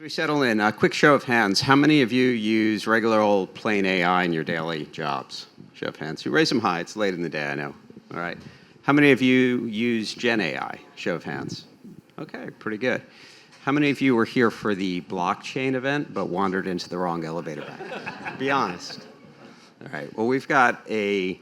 We settle in. A quick show of hands. How many of you use regular old plain AI in your daily jobs? Show of hands. You raise them high. It's late in the day, I know. All right. How many of you use Gen AI? Show of hands. Okay, pretty good. How many of you were here for the blockchain event but wandered into the wrong elevator bank? Be honest. All right. Well, we've got a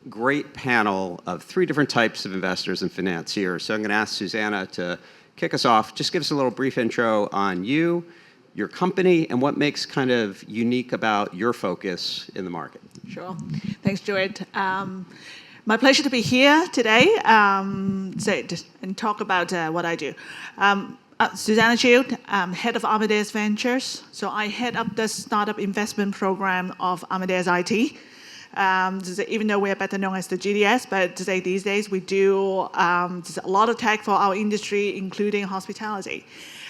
great panel of 3 different types of investors and financiers. So I'm going to ask Suzanna to kick us off. Just give us a little brief intro on you, your company, and what makes kind of unique about your focus in the market. Sure. Thanks, Stuart. My pleasure to be here today and talk about what I do. Suzanna Chiu, head of Amadeus Ventures. So I head up the startup investment program of Amadeus IT. Even though we're better known as the GDS, but these days we do a lot of tech for our industry, including hospitality.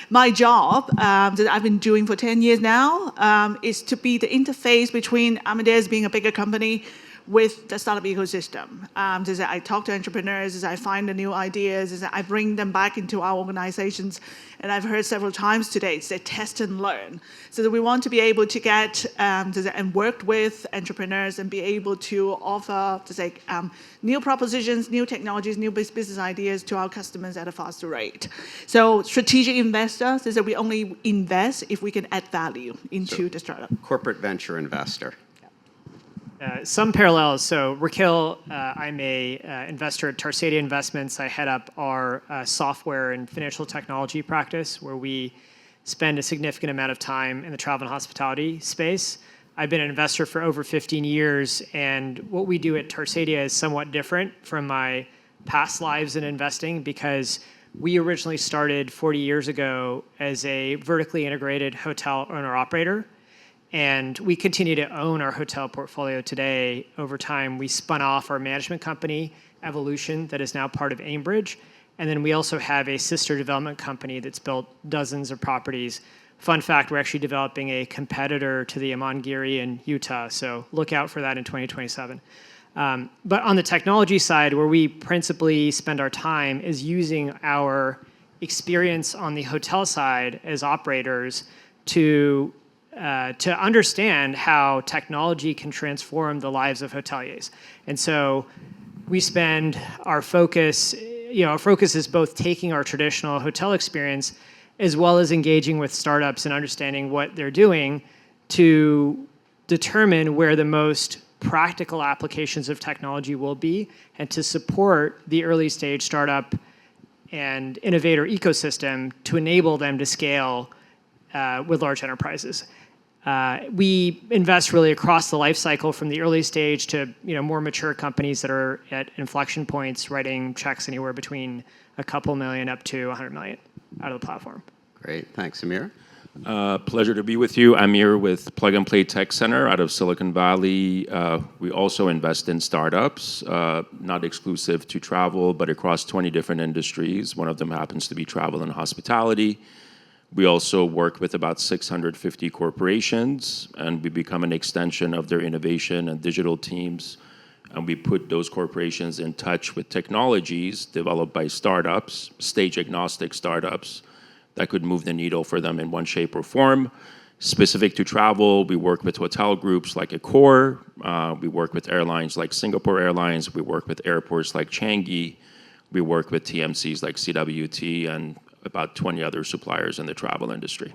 My job that I've been doing for 10 years now is to be the interface between Amadeus being a bigger company with the startup ecosystem. I talk to entrepreneurs, I find the new ideas, I bring them back into our organizations, and I've heard several times today, it's a test and learn. So that we want to be able to get and work with entrepreneurs and be able to offer new propositions, new technologies, new business ideas to our customers at a faster rate. So strategic investors is that we only invest if we can add value into the startup. Corporate venture investor. Some parallels. So Rikhil, I'm a investor at Tarsadia Investments. I head up our software and financial technology practice, where we spend a significant amount of time in the travel and hospitality space. I've been an investor for over 15 years, and what we do at Tarsadia is somewhat different from my past lives in investing, because we originally started 40 years ago as a vertically integrated hotel owner-operator. And we continue to own our hotel portfolio today. Over time, we spun off our management company, Evolution, that is now part of Aimbridge. And then we also have a sister development company that's built dozens of properties. Fun fact, we're actually developing a competitor to the Amangiri in Utah, so look out for that in 2027. But on the technology side, where we principally spend our time is using our experience on the hotel side as operators to understand how technology can transform the lives of hoteliers. And so we spend our focus is both taking our traditional hotel experience as well as engaging with startups and understanding what they're doing to determine where the most practical applications of technology will be, and to support the early stage startup and innovator ecosystem to enable them to scale with large enterprises. We invest really across the life cycle, from the early stage to more mature companies that are at inflection points, writing checks anywhere between a couple million up to 100 million out of the platform. Great, thanks, Amir. Pleasure to be with you. Amir with Plug and Play Tech Center out of Silicon Valley. We also invest in startups, not exclusive to travel, but across 20 different industries. One of them happens to be travel and hospitality. We also work with about 650 corporations, and we become an extension of their innovation and digital teams. And we put those corporations in touch with technologies developed by startups, stage-agnostic startups, that could move the needle for them in one shape or form. Specific to travel, we work with hotel groups like Accor. We work with airlines like Singapore Airlines. We work with airports like Changi. We work with TMCs like CWT and about 20 other suppliers in the travel industry.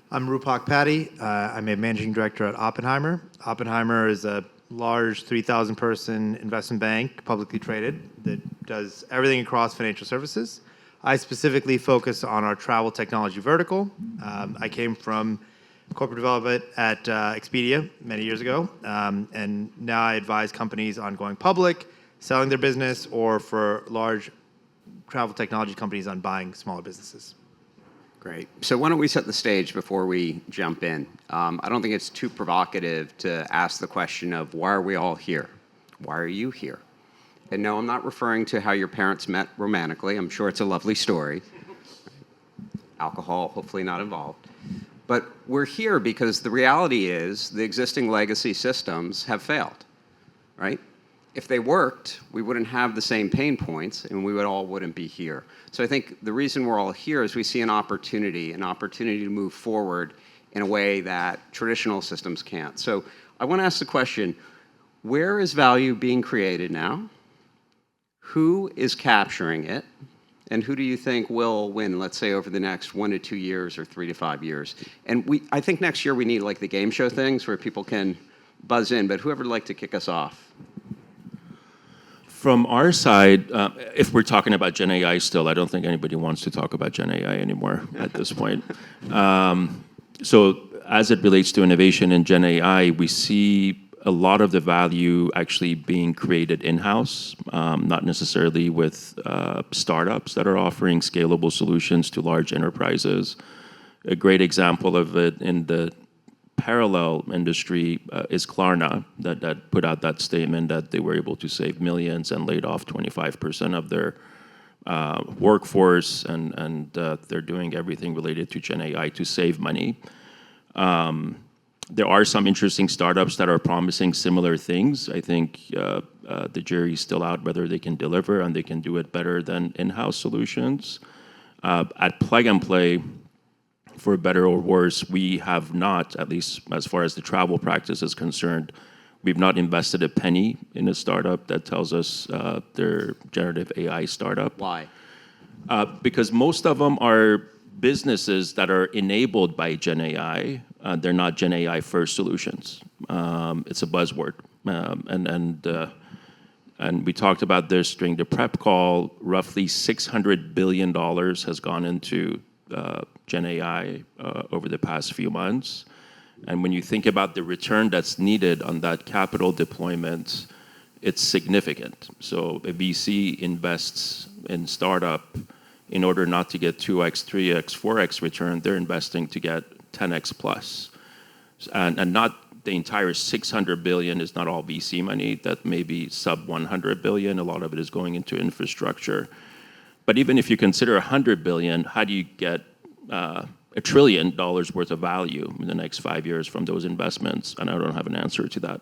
I'm Roopak Pati. I'm a managing director at Oppenheimer. Oppenheimer is a large 3,000-person investment bank, publicly traded, that does everything across financial services. I specifically focus on our travel technology vertical. I came from corporate development at Expedia many years ago, and now I advise companies on going public, selling their business, or for large travel technology companies on buying smaller businesses. Great. So why don't we set the stage before we jump in? I don't think it's too provocative to ask the question of, why are we all here? Why are you here? And no, I'm not referring to how your parents met romantically. I'm sure it's a lovely story. Alcohol, hopefully not involved. But we're here because the reality is the existing legacy systems have failed, right? if they worked, we wouldn't have the same pain points, and we wouldn't be here. So I think the reason we're all here is we see an opportunity to move forward in a way that traditional systems can't. So I want to ask the question, where is value being created now? Who is capturing it? And who do you think will win, let's say, over the next 1 to 2 years or 3 to 5 years? And I think next year we need like the game show things where people can buzz in, but whoever would like to kick us off? From our side, if we're talking about Gen AI still, I don't think anybody wants to talk about Gen AI anymore at this point. So as it relates to innovation in Gen AI, we see a lot of the value actually being created in-house, not necessarily with startups that are offering scalable solutions to large enterprises. A great example of it in the parallel industry is Klarna, that put out that statement that they were able to save millions and laid off 25% of their workforce, and they're doing everything related to Gen AI to save money. There are some interesting startups that are promising similar things. I think the jury's still out whether they can deliver, and they can do it better than in-house solutions. At Plug and Play, for better or worse, we have not, at least as far as the travel practice is concerned, we've not invested a penny in a startup that tells us they're generative AI startup. Why? Because most of them are businesses that are enabled by Gen AI. They're not Gen AI first solutions. It's a buzzword. And we talked about this during the prep call. Roughly $600 billion has gone into Gen AI over the past few months. And when you think about the return that's needed on that capital deployment, it's significant. So a VC invests in startup in order not to get 2x, 3x, 4x return, they're investing to get 10x plus. And not the entire 600 billion is not all VC money. That may be sub 100 billion. A lot of it is going into infrastructure. But even if you consider 100 billion, how do you get $1 trillion worth of value in the next 5 years from those investments? And I don't have an answer to that.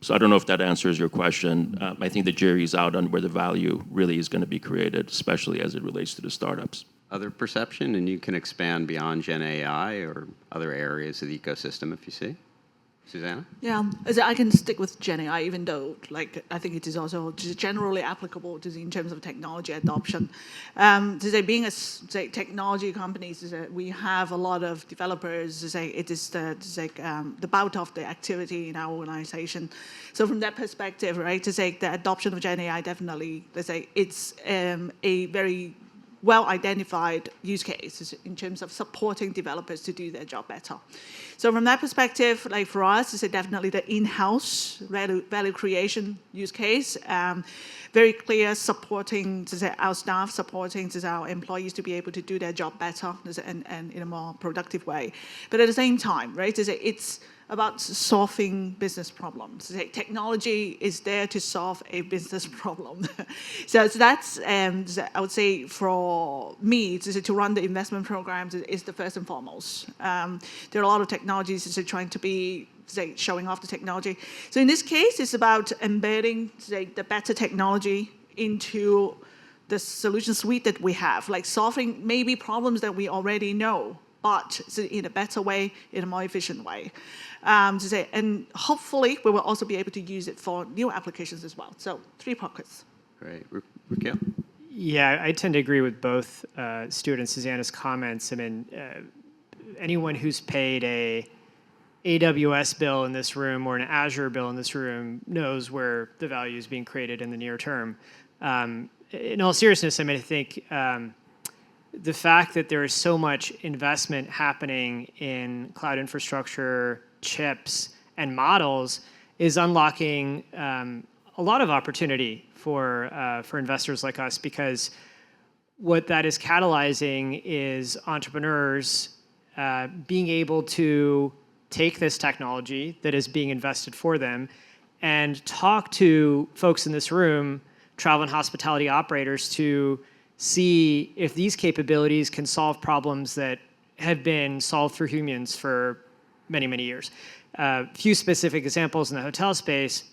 So I don't know if that answers your question. I think the jury's out on where the value really is going to be created, especially as it relates to the startups. Other perception, and you can expand beyond Gen AI or other areas of the ecosystem if you see. Suzanna? Yeah, as I can stick with Gen AI, even though, like, I think it is also just generally applicable to in terms of technology adoption. To say, being a technology company, we have a lot of developers. To say, it is the bout of the activity in our organization. So from that perspective, right, to say the adoption of Gen AI definitely, let's say, it's a very well-identified use cases in terms of supporting developers to do their job better. So from that perspective, like for us, it's definitely the in-house value creation use case. Very clear supporting our staff, supporting our employees to be able to do their job better and in a more productive way. But at the same time, right, it's about solving business problems. Technology is there to solve a business problem. So that's, I would say, for me, to run the investment programs is the first and foremost. There are a lot of technologies trying to be, showing off the technology. So in this case, it's about embedding, the better technology into the solution suite that we have, like solving maybe problems that we already know, but in a better way, in a more efficient way. And hopefully, we will also be able to use it for new applications as well. So 3 pockets. Great. Rikhil? Yeah, I tend to agree with both Stuart and Suzanna's comments. I mean, anyone who's paid a AWS bill in this room or an Azure bill in this room knows where the value is being created in the near term. In all seriousness, I mean, I think the fact that there is so much investment happening in cloud infrastructure, chips, and models is unlocking a lot of opportunity for investors like us, because what that is catalyzing is entrepreneurs being able to take this technology that is being invested for them and talk to folks in this room, travel and hospitality operators, to see if these capabilities can solve problems that have been solved through humans for many, many years. A few specific examples in the hotel space.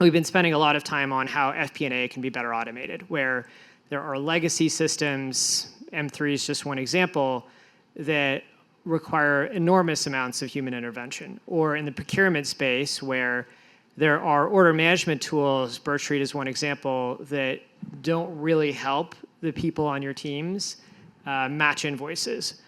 we've been spending a lot of time on how FP&A can be better automated, where there are legacy systems, M3 is just one example, that require enormous amounts of human intervention. Or in the procurement space, where there are order management tools, Birch Street is one example, that don't really help the people on your teams match invoices.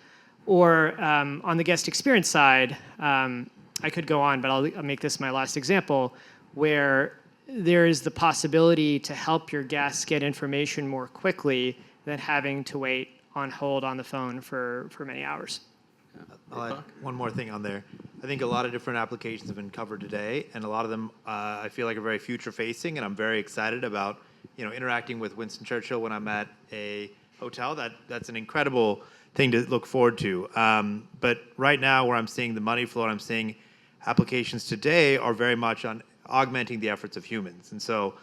Or on the guest experience side, I could go on, but I'll make this my last example, where there is the possibility to help your guests get information more quickly than having to wait on hold on the phone for many hours. I'll add one more thing on there. I think a lot of different applications have been covered today, and a lot of them I feel like are very future-facing, and I'm very excited about interacting with Winston Churchill when I'm at a hotel. That's an incredible thing to look forward to. But right now, where I'm seeing the money flow, and I'm seeing applications today are very much on augmenting the efforts of humans. And so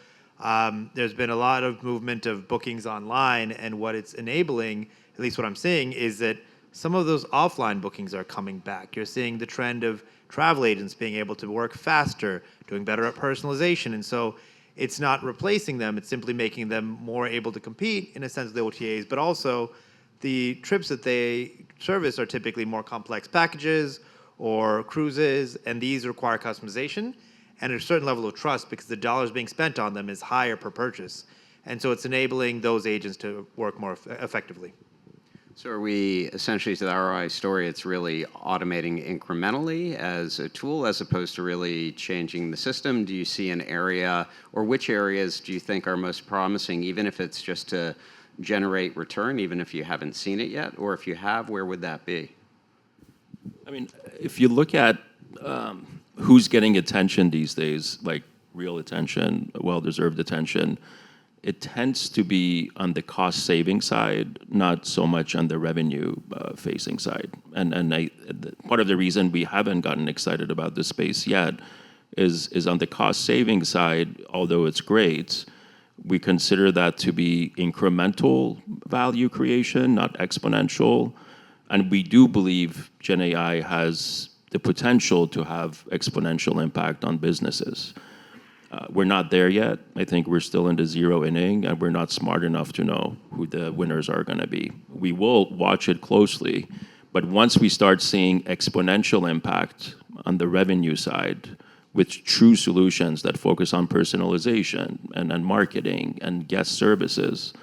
there's been a lot of movement of bookings online, and what it's enabling, at least what I'm seeing, is that some of those offline bookings are coming back. You're seeing the trend of travel agents being able to work faster, doing better at personalization. And so it's not replacing them, it's simply making them more able to compete in a sense of the OTAs, but also the trips that they service are typically more complex packages or cruises, and these require customization and a certain level of trust because the dollars being spent on them is higher per purchase. And so it's enabling those agents to work more effectively. So are we essentially, to the ROI story, it's really automating incrementally as a tool as opposed to really changing the system? Do you see an area, or which areas do you think are most promising, even if it's just to generate return, even if you haven't seen it yet? Or if you have, where would that be? I mean, if you look at who's getting attention these days, like real attention, well-deserved attention, it tends to be on the cost-saving side, not so much on the revenue-facing side. And part of the reason we haven't gotten excited about this space yet is on the cost-saving side, although it's great, we consider that to be incremental value creation, not exponential. And we do believe Gen AI has the potential to have exponential impact on businesses. We're not there yet. I think we're still in the 0 inning, and we're not smart enough to know who the winners are going to be. We will watch it closely, but once we start seeing exponential impact on the revenue side with true solutions that focus on personalization and marketing and guest services,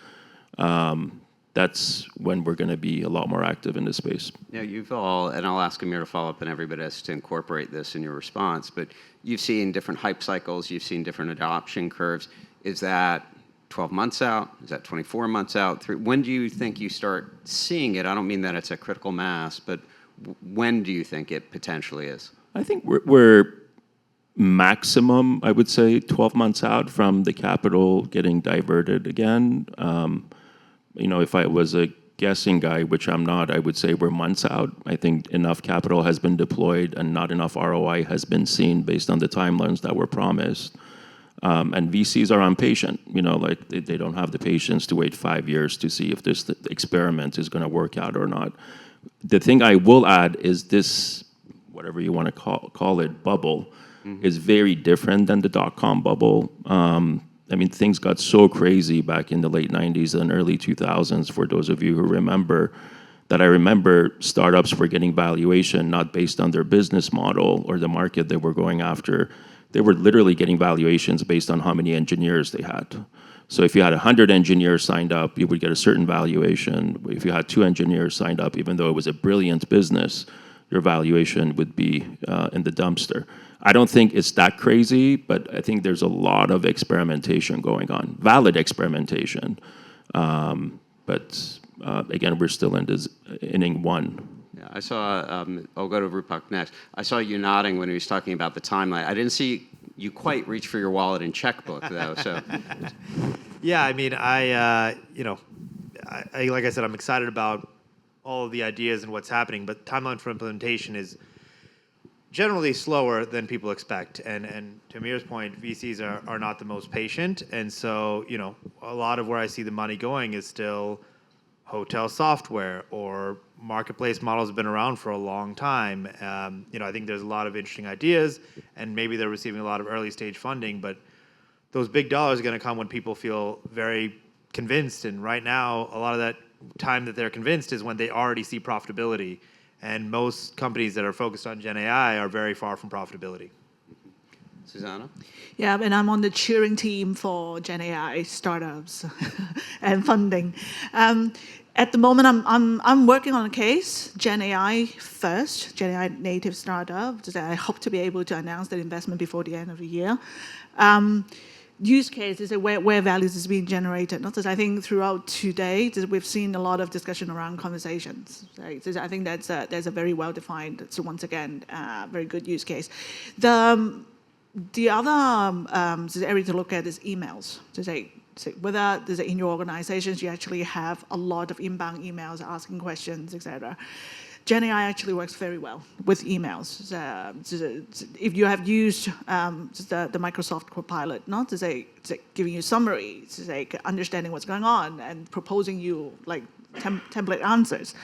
that's when we're going to be a lot more active in this space. Yeah, you've all, and I'll ask Amir to follow up and everybody else to incorporate this in your response, but you've seen different hype cycles, you've seen different adoption curves. Is that 12 months out? Is that 24 months out? When do you think you start seeing it? I don't mean that it's a critical mass, but when do you think it potentially is? I think we're maximum, I would say, 12 months out from the capital getting diverted again. If I was a guessing guy, which I'm not, I would say we're months out. I think enough capital has been deployed and not enough ROI has been seen based on the timelines that were promised. And VCs are impatient. They don't have the patience to wait 5 years to see if this experiment is going to work out or not. The thing I will add is this, whatever you want to call it, bubble, is very different than the dot-com bubble. Things got so crazy back in the late 90s and early 2000s, for those of you who remember, that I remember startups were getting valuation not based on their business model or the market they were going after. They were literally getting valuations based on how many engineers they had. So if you had 100 engineers signed up, you would get a certain valuation. If you had 2 engineers signed up, even though it was a brilliant business, your valuation would be in the dumpster. I don't think it's that crazy, but I think there's a lot of experimentation going on, valid experimentation. But again, we're still in this inning 1. Yeah, I saw, I'll go to Roopak next. I saw you nodding when he was talking about the timeline. I didn't see you quite reach for your wallet and checkbook, though, so. Yeah, like I said, I'm excited about all of the ideas and what's happening, but timeline for implementation is generally slower than people expect. And to Amir's point, VCs are not the most patient. And so, a lot of where I see the money going is still hotel software or marketplace models have been around for a long time. I think there's a lot of interesting ideas and maybe they're receiving a lot of early stage funding, but those big dollars are going to come when people feel very convinced. And right now, a lot of that time that they're convinced is when they already see profitability. And most companies that are focused on Gen AI are very far from profitability. Suzanna? Yeah, and I'm on the cheering team for Gen AI startups and funding. At the moment, I'm working on a case, Gen AI first, Gen AI native startup. I hope to be able to announce that investment before the end of the year. Use case is where values is being generated. Not that I think throughout today we've seen a lot of discussion around conversations. Right? So I think that's a very well defined. So once again, very good use case. The other area to look at is emails. So whether in your organizations you actually have a lot of inbound emails asking questions, etc. Gen AI actually works very well with emails. If you have used the Microsoft Copilot, not to say giving you summary, to say understanding what's going on and proposing you like template answers.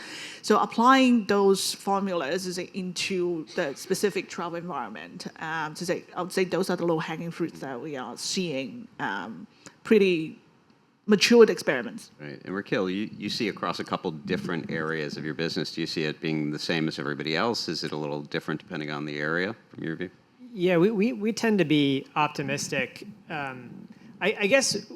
So applying those formulas into the specific travel environment, I would say those are the low-hanging fruits that we are seeing pretty matured experiments. Right. And Rikhil, you see across a couple different areas of your business. Do you see it being the same as everybody else? Is it a little different depending on the area from your view? Yeah, we tend to be optimistic. I guess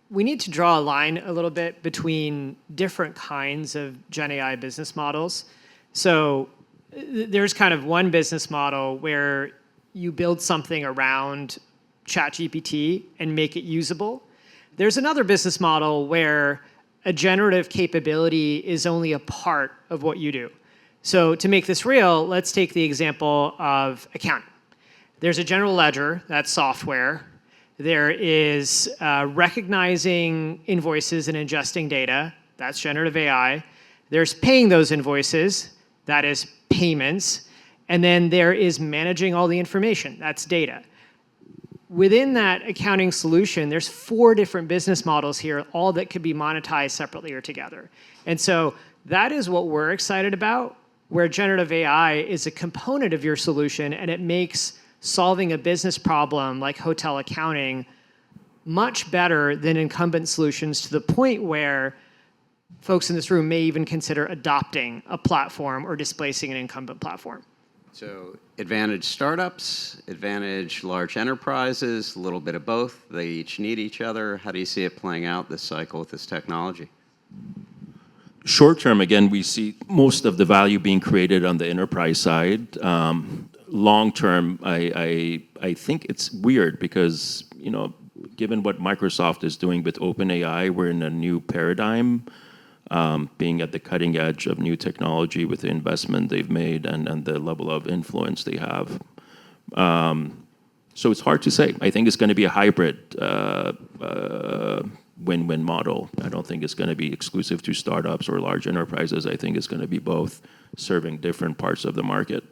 we need to draw a line a little bit between different kinds of Gen AI business models. So there's kind of one business model where you build something around ChatGPT and make it usable. There's another business model where a generative capability is only a part of what you do. So to make this real, let's take the example of accounting. There's a general ledger, that's software. There is recognizing invoices and ingesting data, that's generative AI. There's paying those invoices, that is payments. And then there is managing all the information, that's data. Within that accounting solution, there's 4 different business models here, all that could be monetized separately or together. And so that is what we're excited about, where generative AI is a component of your solution and it makes solving a business problem like hotel accounting much better than incumbent solutions, to the point where folks in this room may even consider adopting a platform or displacing an incumbent platform. So advantage startups, advantage large enterprises, a little bit of both. They each need each other. How do you see it playing out this cycle with this technology? Short term, again, we see most of the value being created on the enterprise side. Long term, I think it's weird because, given what Microsoft is doing with OpenAI, we're in a new paradigm. Being at the cutting edge of new technology with the investment they've made and the level of influence they have. So it's hard to say. I think it's going to be a hybrid win-win model. I don't think it's going to be exclusive to startups or large enterprises. I think it's going to be both, serving different parts of the market.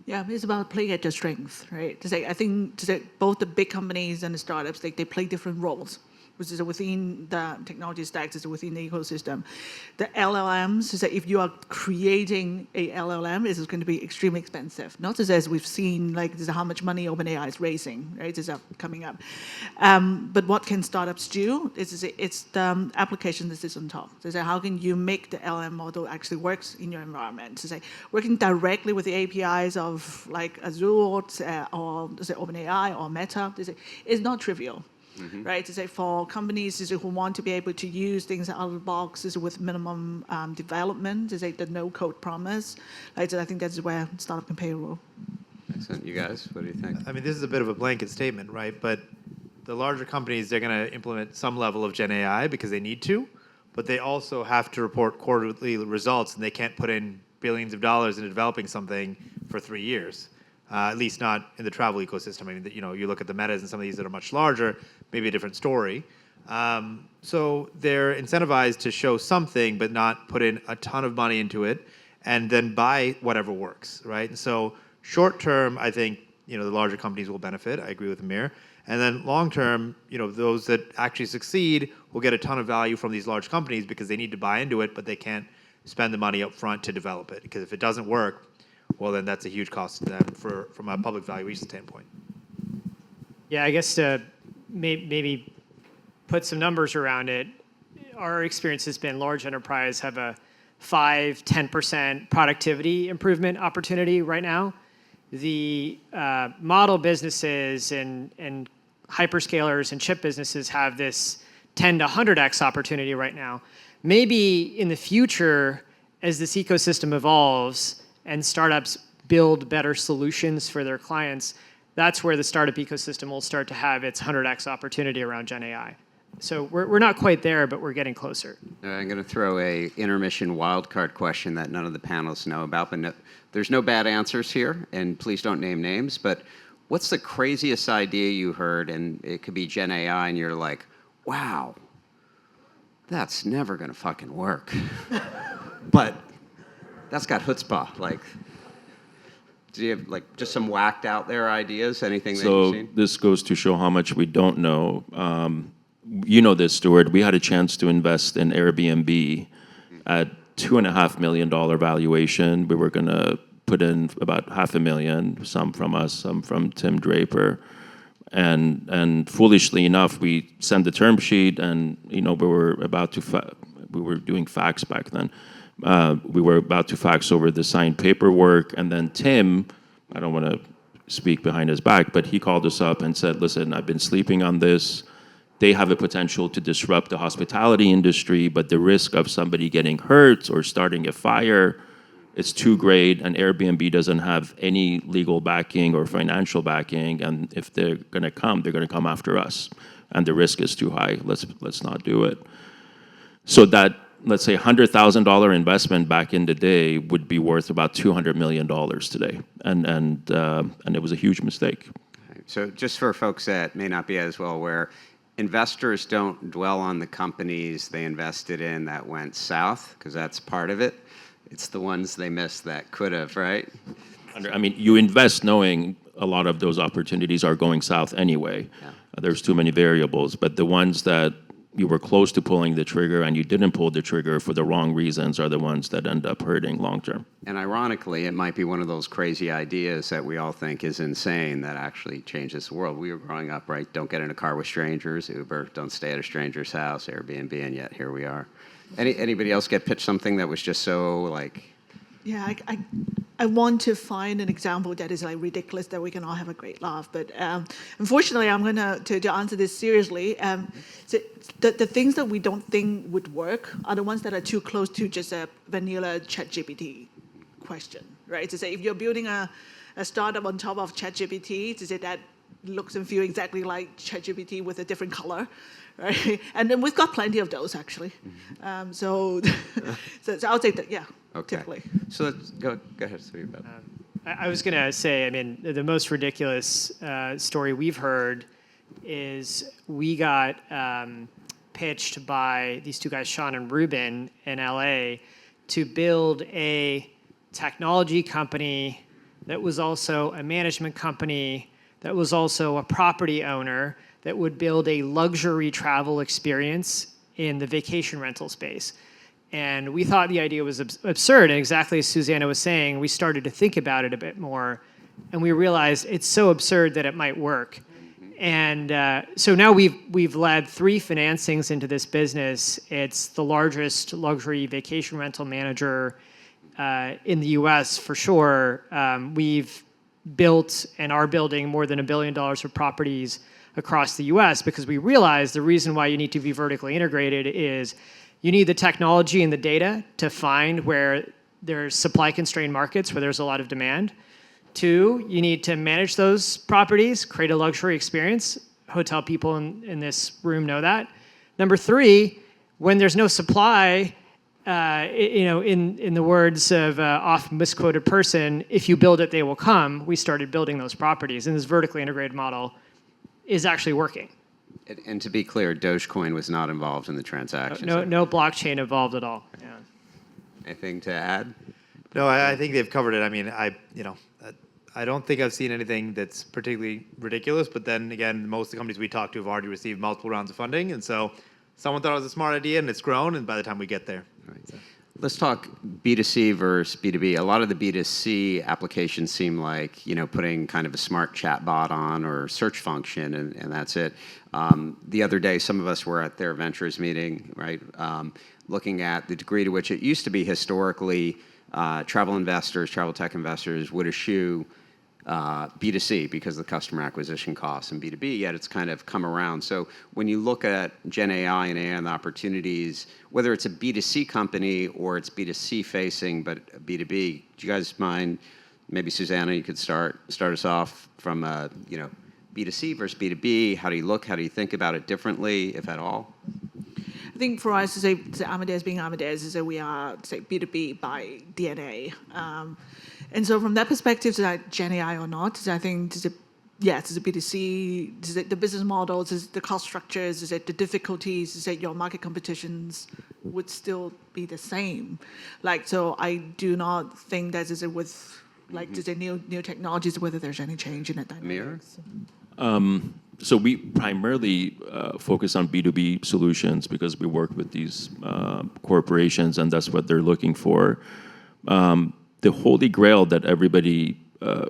Yeah, it's about playing at your strength, right? I think both the big companies and the startups, they play different roles, which is within the technology stacks, is within the ecosystem. The LLMs is that if you are creating a LLM, it is going to be extremely expensive. Not as we've seen, like this is how much money OpenAI is raising, right? This is coming up. But what can startups do? It's the application that sits on top. So how can you make the LLM model actually works in your environment? So working directly with the APIs of like Azure or OpenAI or Meta is not trivial. Mm-hmm. Right, for companies who want to be able to use things out of the box with minimum development, the no-code promise. Right, so I think that's where startup can play a role. Excellent. You guys, what do you think? I mean, this is a bit of a blanket statement, right? But the larger companies, they're going to implement some level of Gen AI because they need to, but they also have to report quarterly results, and they can't put in billions of dollars into developing something for 3 years. At least not in the travel ecosystem. I mean, you look at the Metas and some of these that are much larger, maybe a different story. So they're incentivized to show something, but not put in a ton of money into it, and then buy whatever works, right? And so short term, I think the larger companies will benefit. I agree with Amir. And then long term, those that actually succeed will get a ton of value from these large companies because they need to buy into it, but they can't spend the money up front to develop it. Because if it doesn't work, well, then that's a huge cost to them from a public valuation standpoint. Yeah, I guess to maybe put some numbers around it, our experience has been large enterprise have a 5-10% productivity improvement opportunity right now. The model businesses and hyperscalers and chip businesses have this 10 to 100x opportunity right now. Maybe in the future, as this ecosystem evolves and startups build better solutions for their clients, that's where the startup ecosystem will start to have its 100x opportunity around Gen AI. So we're not quite there, but we're getting closer. I'm going to throw a intermission wildcard question that none of the panelists know about, but no, there's no bad answers here, and please don't name names, but what's the craziest idea you heard, and it could be Gen AI, and you're like, wow, that's never going to fucking work. But that's got chutzpah. Like, do you have like just some whacked out there ideas, anything that you've seen? So this goes to show how much we don't know. You know this, Stuart. We had a chance to invest in Airbnb at $2.5 million valuation. We were going to put in about $500,000, some from us, some from Tim Draper. And foolishly enough, we sent the term sheet, and we were about to we were doing fax back then. We were about to fax over the signed paperwork, and then Tim, I don't want to speak behind his back, but he called us up and said, "Listen, I've been sleeping on this. They have a potential to disrupt the hospitality industry, but the risk of somebody getting hurt or starting a fire, it's too great, and Airbnb doesn't have any legal backing or financial backing, and if they're going to come after us, and the risk is too high. Let's not do it." So that, let's say, $100,000 investment back in the day would be worth about $200 million today, and it was a huge mistake. So just for folks that may not be as well aware, investors don't dwell on the companies they invested in that went south, because that's part of it. It's the ones they missed that could have, right? I mean, you invest knowing a lot of those opportunities are going south anyway. Yeah. There's too many variables, but the ones that you were close to pulling the trigger and you didn't pull the trigger for the wrong reasons are the ones that end up hurting long term. And ironically, it might be one of those crazy ideas that we all think is insane that actually changes the world. We were growing up, right? Don't get in a car with strangers, Uber, don't stay at a stranger's house, Airbnb, and yet here we are. Anybody else get pitched something that was just so like... Yeah, I want to find an example that is like ridiculous that we can all have a great laugh. But unfortunately, I'm going to answer this seriously. So the things that we don't think would work are the ones that are too close to just a vanilla ChatGPT question, right? To say if you're building a startup on top of ChatGPT, to say that looks and feels exactly like ChatGPT with a different color, right? And then we've got plenty of those actually. So I'll take that. Yeah. Okay. Typically. So let's go ahead. I was going to say, I mean, the most ridiculous story we've heard is we got pitched by these two guys, Sean and Ruben, in LA, to build a technology company that was also a management company, that was also a property owner, that would build a luxury travel experience in the vacation rental space. And we thought the idea was absurd. And exactly as Suzanna was saying, we started to think about it a bit more. And we realized it's so absurd that it might work. And so now we've led 3 financings into this business. It's the largest luxury vacation rental manager in the US for sure. We've built and are building more than $1 billion of properties across the US because we realized the reason why you need to be vertically integrated is you need the technology and the data to find where there's supply-constrained markets where there's a lot of demand. 2, you need to manage those properties, create a luxury experience. Hotel people in this room know that. Number 3, when there's no supply, in the words of an often misquoted person, if you build it, they will come. We started building those properties, and this vertically integrated model is actually working. And to be clear, Dogecoin was not involved in the transaction. No blockchain involved at all. Yeah. Anything to add? No, I think they've covered it. I mean, I don't think I've seen anything that's particularly ridiculous. But then again, most of the companies we talk to have already received multiple rounds of funding, and so someone thought it was a smart idea, and it's grown. And by the time we get there, Right. Let's talk B2C versus B2B. A lot of the B2C applications seem like, putting kind of a smart chat bot on or search function, and that's it. The other day, some of us were at their ventures meeting, right? Looking at the degree to which it used to be historically travel investors, travel tech investors would eschew B2C because of the customer acquisition costs, and B2B, yet it's kind of come around. So when you look at Gen AI and AI and the opportunities, whether it's a B2C company or it's B2C facing, but B2B, do you guys mind, maybe Suzanna, you could start us off from B2C versus B2B. How do you look? How do you think about it differently, if at all? I think for us, to say Amadeus being Amadeus, is that we are, say, B2B by DNA. And so from that perspective, is that Gen AI or not, I think, yes, it's a B2C, is it the business models, is it the cost structures, is it the difficulties, is it your market competitions would still be the same. So I do not think that is it with, the new technologies, whether there's any change in that dynamics. Amir? So we primarily focus on B2B solutions because we work with these corporations, and that's what they're looking for. The holy grail that everybody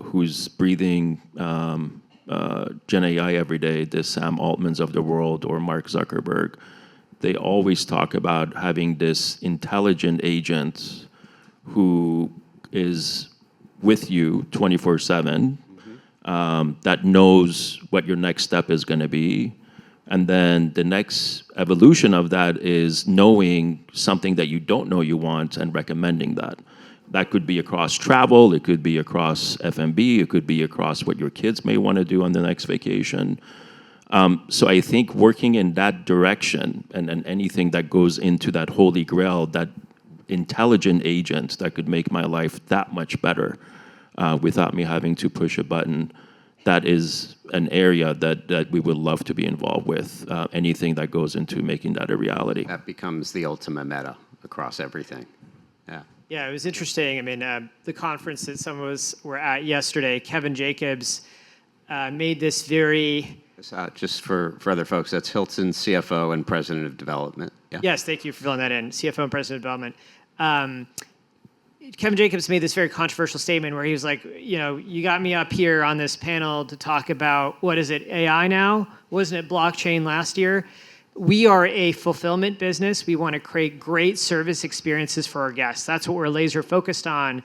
who's breathing Gen AI every day, the Sam Altmans of the world or Mark Zuckerberg, they always talk about having this intelligent agent who is with you 24/7, that knows what your next step is going to be. And then the next evolution of that is knowing something that you don't know you want and recommending that. That could be across travel, it could be across F&B, it could be across what your kids may want to do on the next vacation. So I think working in that direction and anything that goes into that holy grail, that intelligent agent that could make my life that much better without me having to push a button, that is an area that we would love to be involved with. Anything that goes into making that a reality. That becomes the ultimate meta across everything. Yeah. Yeah, it was interesting. I mean, the conference that some of us were at yesterday, Kevin Jacobs made this very... Just for other folks, that's Hilton's CFO and President of Development. Yeah. Yes, thank you for filling that in, CFO and President of Development. Kevin Jacobs made this very controversial statement where he was like, you got me up here on this panel to talk about, what is it, AI now? Wasn't it blockchain last year? We are a fulfillment business. We want to create great service experiences for our guests. That's what we're laser focused on.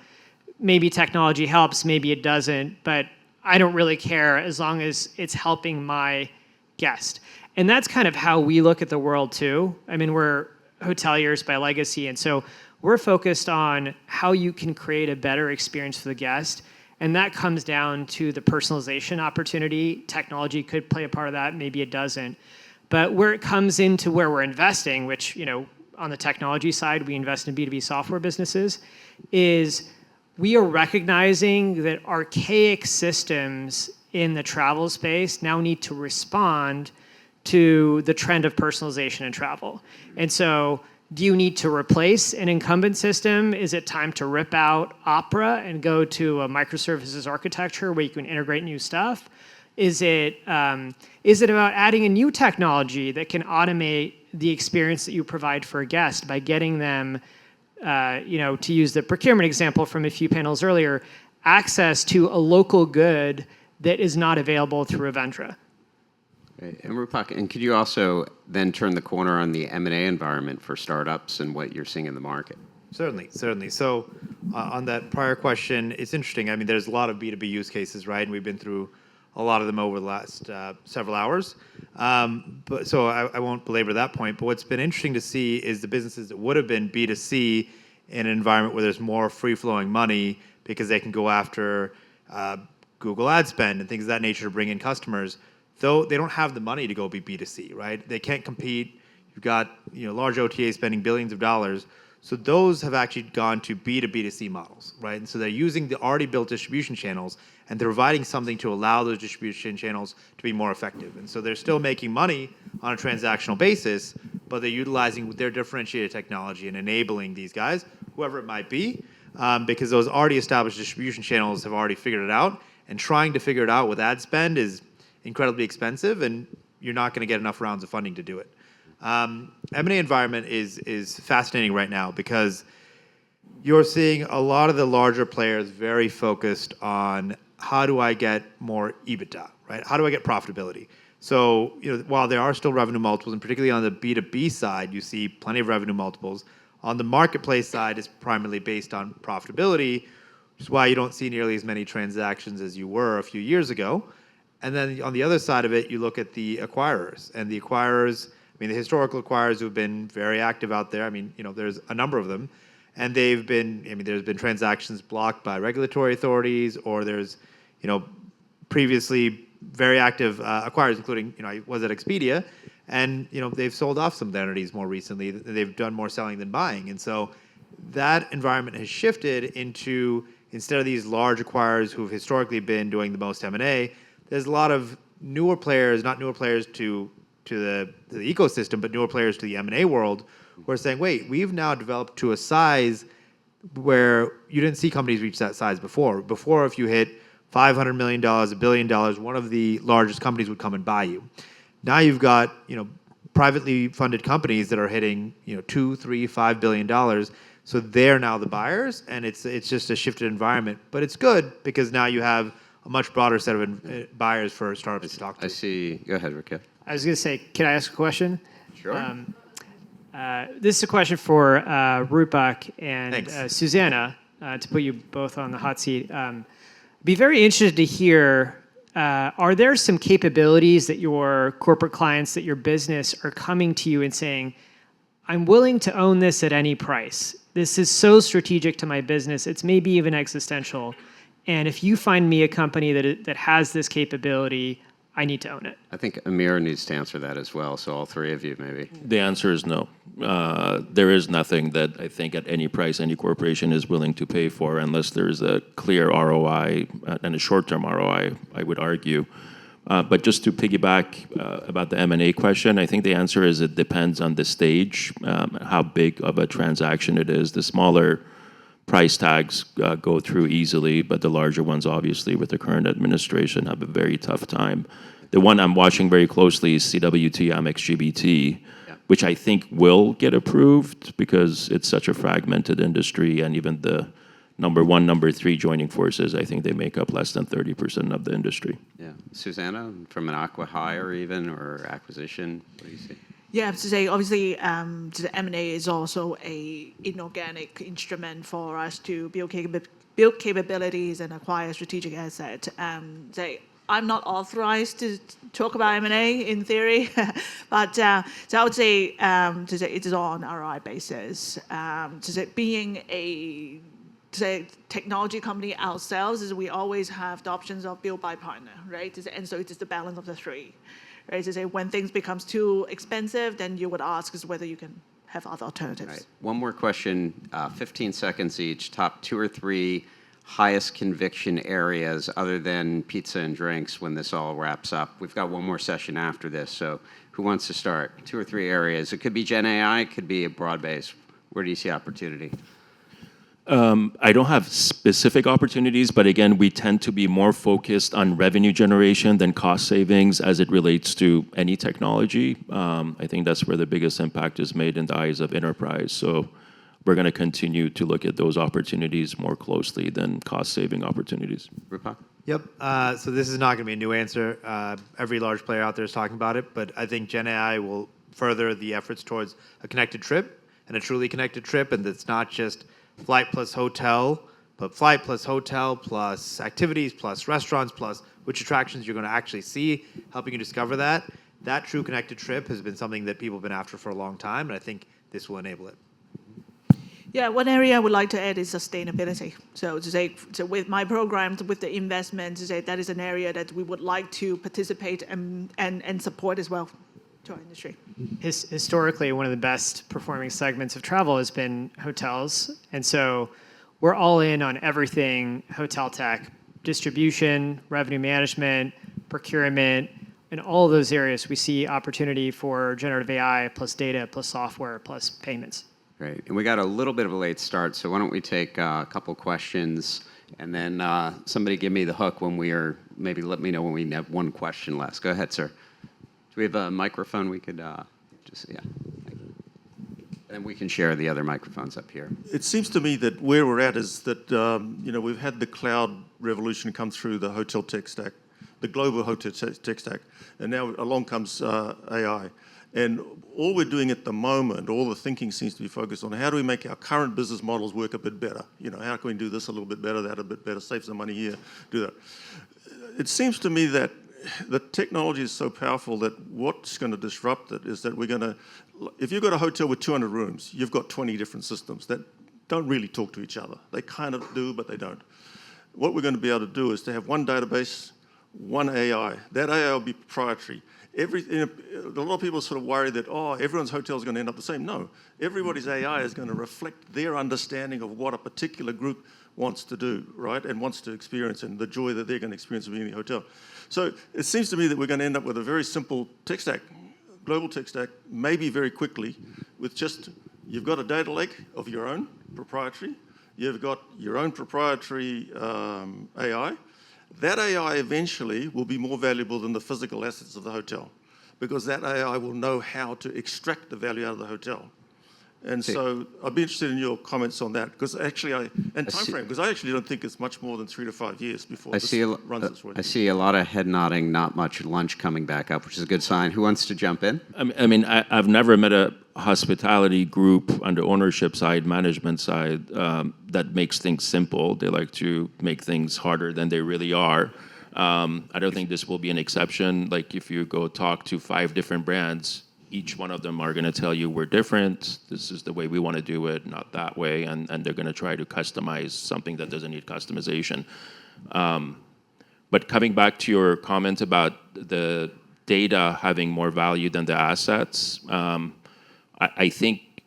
Maybe technology helps, maybe it doesn't, but I don't really care as long as it's helping my guest. And that's kind of how we look at the world too. I mean, we're hoteliers by legacy, and so we're focused on how you can create a better experience for the guest. And that comes down to the personalization opportunity. Technology could play a part of that, maybe it doesn't. But where it comes into where we're investing, which, on the technology side, we invest in B2B software businesses, is we are recognizing that archaic systems in the travel space now need to respond to the trend of personalization in travel. And so do you need to replace an incumbent system? Is it time to rip out Opera and go to a microservices architecture where you can integrate new stuff? Is it about adding a new technology that can automate the experience that you provide for a guest by getting them, to use the procurement example from a few panels earlier, access to a local good that is not available through Avendra? And Roopak, and could you also then turn the corner on the M&A environment for startups and what you're seeing in the market? Certainly. So on that prior question, it's interesting. I mean, there's a lot of B2B use cases, right? And we've been through a lot of them over the last several hours. So I won't belabor that point. But what's been interesting to see is the businesses that would have been B2C in an environment where there's more free-flowing money because they can go after Google ad spend and things of that nature to bring in customers, though they don't have the money to go be B2C, right? They can't compete. You've got large OTAs spending billions of dollars. So those have actually gone to B2B2C models, right? And so they're using the already built distribution channels, and they're providing something to allow those distribution channels to be more effective. And so they're still making money on a transactional basis, but they're utilizing their differentiated technology and enabling these guys, whoever it might be, because those already established distribution channels have already figured it out. And trying to figure it out with ad spend is incredibly expensive, and you're not going to get enough rounds of funding to do it. M&A environment is fascinating right now because you're seeing a lot of the larger players very focused on how do I get more EBITDA, right? How do I get profitability? So, while there are still revenue multiples, and particularly on the B2B side, you see plenty of revenue multiples. On the marketplace side, it's primarily based on profitability, which is why you don't see nearly as many transactions as you were a few years ago. And then on the other side of it, you look at the acquirers. And the acquirers, the historical acquirers who've been very active out there, there's a number of them. And they've been, there's been transactions blocked by regulatory authorities, or there's, previously very active acquirers, including, I was at Expedia, and, they've sold off some of their entities more recently. They've done more selling than buying. And so that environment has shifted into, instead of these large acquirers who've historically been doing the most M&A, there's a lot of newer players, not newer players to the ecosystem, but newer players to the M&A world, who are saying, wait, we've now developed to a size where you didn't see companies reach that size before. Before, if you hit $500 million, $1 billion, one of the largest companies would come and buy you. Now you've got, privately funded companies that are hitting, $2, $3, $5 billion. So they're now the buyers, and it's just a shifted environment. But it's good because now you have a much broader set of buyers for startups to talk to. I see. Go ahead, Rikhil. I was going to say, can I ask a question? Sure. This is a question for Roopak and Suzanna, to put you both on the hot seat. Be very interested to hear, are there some capabilities that your corporate clients, that your business are coming to you and saying, I'm willing to own this at any price. This is so strategic to my business. It's maybe even existential. And if you find me a company that has this capability, I need to own it. I think Amir needs to answer that as well, so all three of you maybe. The answer is no. There is nothing that I think at any price any corporation is willing to pay for unless there's a clear ROI and a short-term ROI, I would argue. But just to piggyback about the M&A question, I think the answer is it depends on the stage, how big of a transaction it is. The smaller price tags go through easily, but the larger ones, obviously, with the current administration, have a very tough time. The one I'm watching very closely is CWT Amex GBT, which I think will get approved because it's such a fragmented industry, and even the number one, number three joining forces, I think they make up less than 30% of the industry. Yeah. Susanna, from an acqui-hire even, or acquisition, what do you see? Yeah, to say obviously, the M&A is also a inorganic instrument for us to build capabilities and acquire strategic assets. I'm not authorized to talk about M&A in theory, but so I would say it is on an ROI basis. Being a technology company ourselves, is we always have the options of build, buy, partner, right? And so it is the balance of the three. Right, to say when things becomes too expensive, then you would ask is whether you can have other alternatives. Right. One more question, 15 seconds each. Top 2 or 3 highest conviction areas other than pizza and drinks when this all wraps up. We've got one more session after this, so who wants to start? 2 or 3 areas. It could be Gen AI, it could be a broad base. Where do you see opportunity? I don't have specific opportunities, but again, we tend to be more focused on revenue generation than cost savings as it relates to any technology. I think that's where the biggest impact is made in the eyes of enterprise. So we're going to continue to look at those opportunities more closely than cost-saving opportunities. Roopak? Yep. So this is not going to be a new answer. Every large player out there is talking about it, but I think Gen AI will further the efforts towards a connected trip and a truly connected trip, and it's not just flight plus hotel, but flight plus hotel plus activities plus restaurants plus which attractions you're going to actually see, helping you discover that. That true connected trip has been something that people have been after for a long time, and I think this will enable it. Yeah, one area I would like to add is sustainability. So with my programs, with the investment, that is an area that we would like to participate and support as well to our industry. Historically, one of the best performing segments of travel has been hotels. And so we're all in on everything hotel tech, distribution, revenue management, procurement. In all of those areas, we see opportunity for generative AI plus data plus software plus payments. Great. And we got a little bit of a late start, so why don't we take a couple questions, and then somebody give me the hook when maybe let me know when we have one question left. Go ahead, sir. Do we have a microphone we could yeah. And we can share the other microphones up here. It seems to me that where we're at is that we've had the cloud revolution come through the hotel tech stack, the global hotel tech stack, and now along comes AI. And all we're doing at the moment, all the thinking seems to be focused on how do we make our current business models work a bit better? How can we do this a little bit better, that a bit better, save some money here, do that. It seems to me that the technology is so powerful that what's going to disrupt it is that if you've got a hotel with 200 rooms, you've got 20 different systems that don't really talk to each other. They kind of do, but they don't. What we're going to be able to do is to have one database, one AI. That AI will be proprietary. A lot of people sort of worry that, everyone's hotel is going to end up the same. No, everybody's AI is going to reflect their understanding of what a particular group wants to do, right, and wants to experience, and the joy that they're going to experience of being in the hotel. So it seems to me that we're going to end up with a very simple tech stack, global tech stack, maybe very quickly, with just, you've got a data lake of your own, proprietary, you've got your own proprietary AI. That AI eventually will be more valuable than the physical assets of the hotel, because that AI will know how to extract the value out of the hotel. And so I'd be interested in your comments on that, because actually, time frame, because I actually don't think it's much more than 3 to 5 years before this runs its way. I see a lot of head nodding, not much lunch coming back up, which is a good sign. Who wants to jump in? I've never met a hospitality group on the ownership side, management side, that makes things simple. They like to make things harder than they really are. I don't think this will be an exception. Like if you go talk to 5 different brands, each one of them are going to tell you we're different. This is the way we want to do it, not that way. And they're going to try to customize something that doesn't need customization. But coming back to your comment about the data having more value than the assets, I think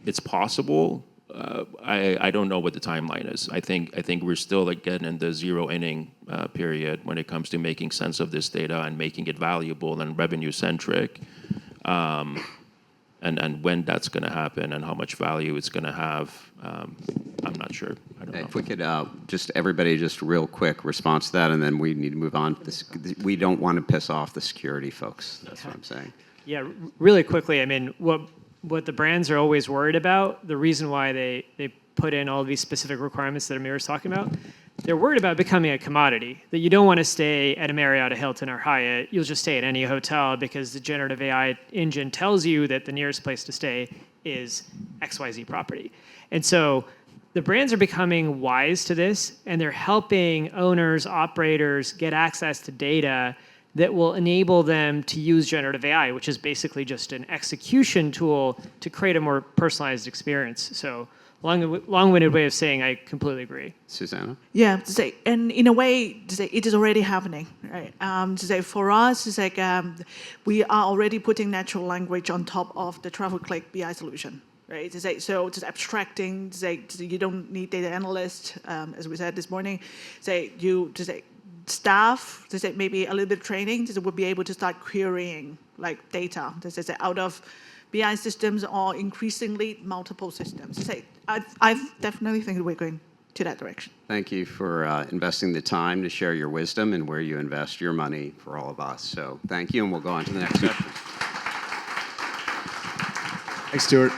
it's possible. I don't know what the timeline is. I think we're still getting in the zero inning period when it comes to making sense of this data and making it valuable and revenue centric. And when that's going to happen and how much value it's going to have, I'm not sure. I don't know. If we could everybody just real quick response to that, and then we need to move on. We don't want to piss off the security folks. That's what I'm saying. Yeah, really quickly. What the brands are always worried about, the reason why they put in all these specific requirements that Amir was talking about, they're worried about becoming a commodity, that you don't want to stay at a Marriott, a Hilton, or Hyatt. You'll just stay at any hotel because the generative AI engine tells you that the nearest place to stay is XYZ property. And so the brands are becoming wise to this, and they're helping owners, operators get access to data that will enable them to use generative AI, which is basically just an execution tool to create a more personalized experience. So long-winded way of saying I completely agree. Susanna? Yeah, and in a way, it is already happening, right? For us, we are already putting natural language on top of the TravelClick BI solution, right? So just abstracting, you don't need data analysts, as we said this morning. Staff, maybe a little bit of training, would be able to start querying data out of BI systems or increasingly multiple systems. I definitely think that we're going to that direction. Thank you for investing the time to share your wisdom and where you invest your money for all of us. So thank you, and we'll go on to the next session. Thanks, Stuart.